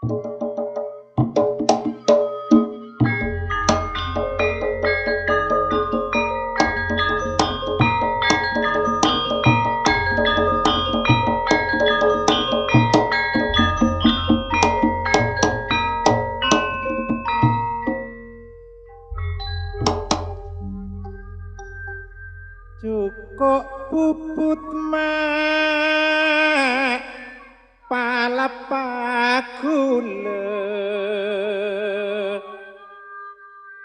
Cukup puput mak palapakule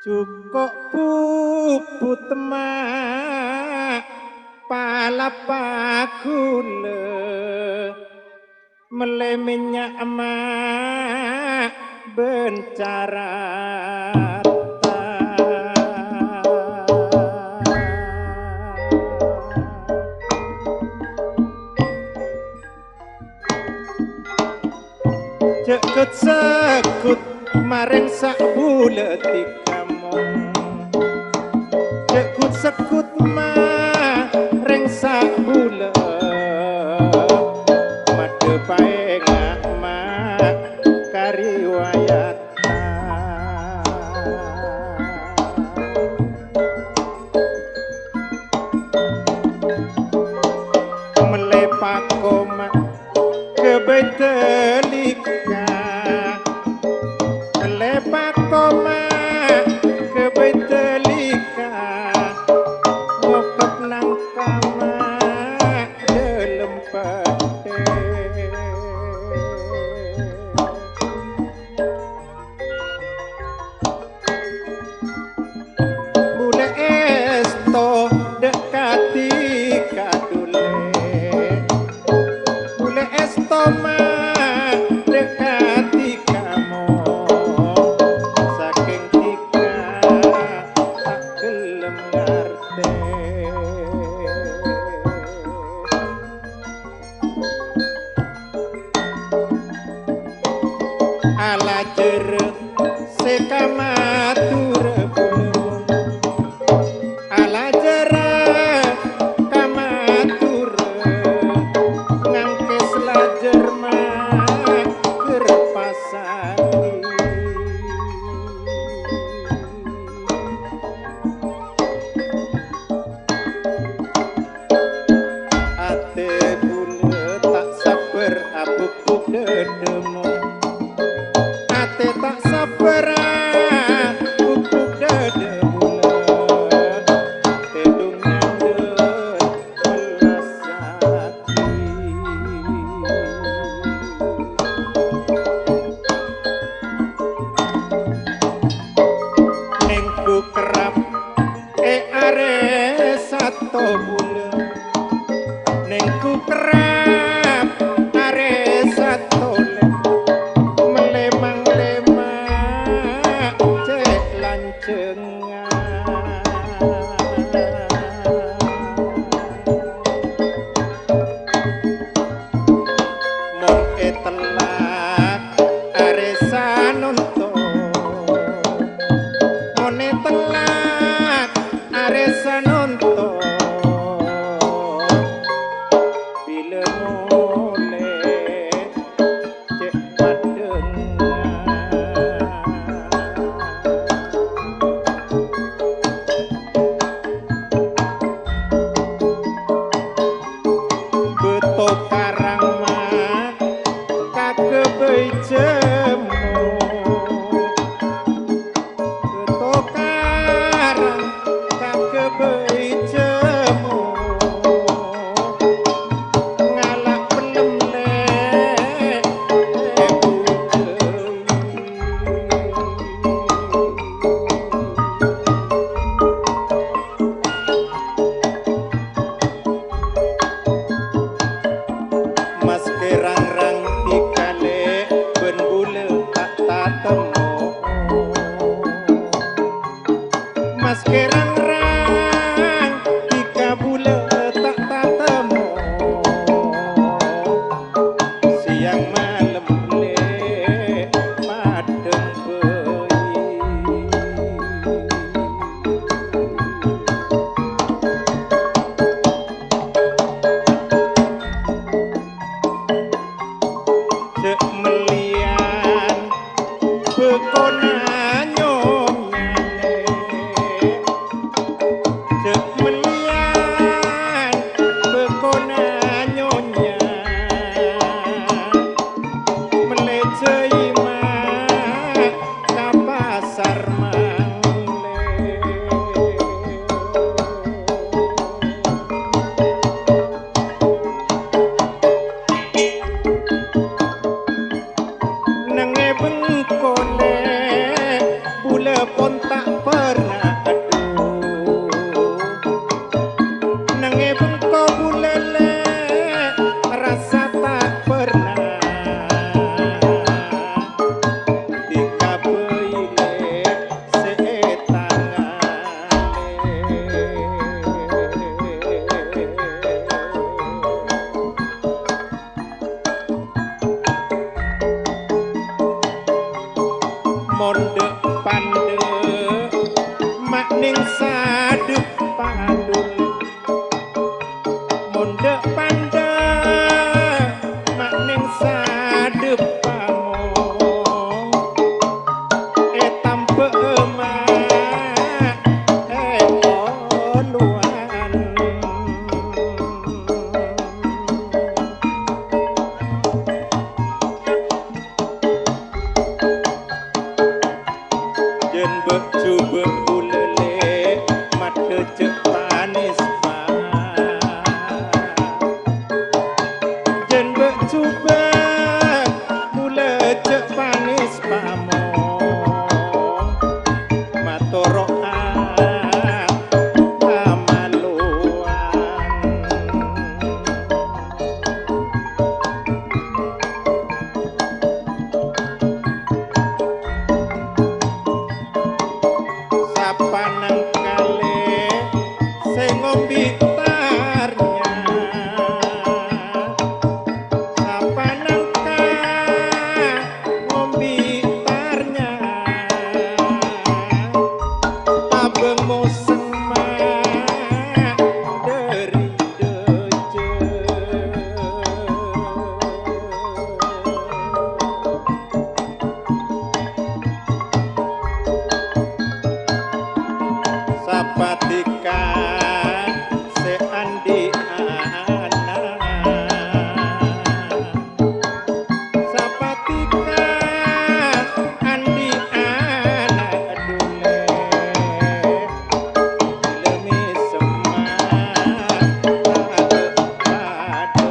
Cukup puput mak palapakule Mele minyak mak bencarat Cekut sekut maring sak bulet kamu Cekut sekut maring sak bulet Made pae mak kariwayat Melepak koma kebetelika Melepak koma kebetelika Ngokep nang kama delem pete Bule esto dekati kadule Bule esto mah dekati kamu saking tika tak gelem ngarte ala jeruk sekamatur bulung ala jeruk kamatur ngangke selajer mak kerpasani ate bule tak sabar abuk dedemu bengkone bule pun tak pernah aduh nange bengko bulele rasa tak pernah dikabeile setangane mondek pandek makning sadep pandul mondek pandek makning sadep pamong tampe emak oluan jen beju bulele mate cek panis pa jen beju bule cek panis pamong matoro sapanang kale sing ngombe tarnya sapanang kale ngombe tarnya tabengmu semak dari deje sapatika seandi ana sapatika andi ana dule dilemi semak ade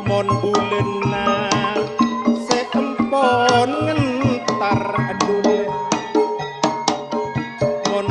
mon bulena seempon ngentar adule mon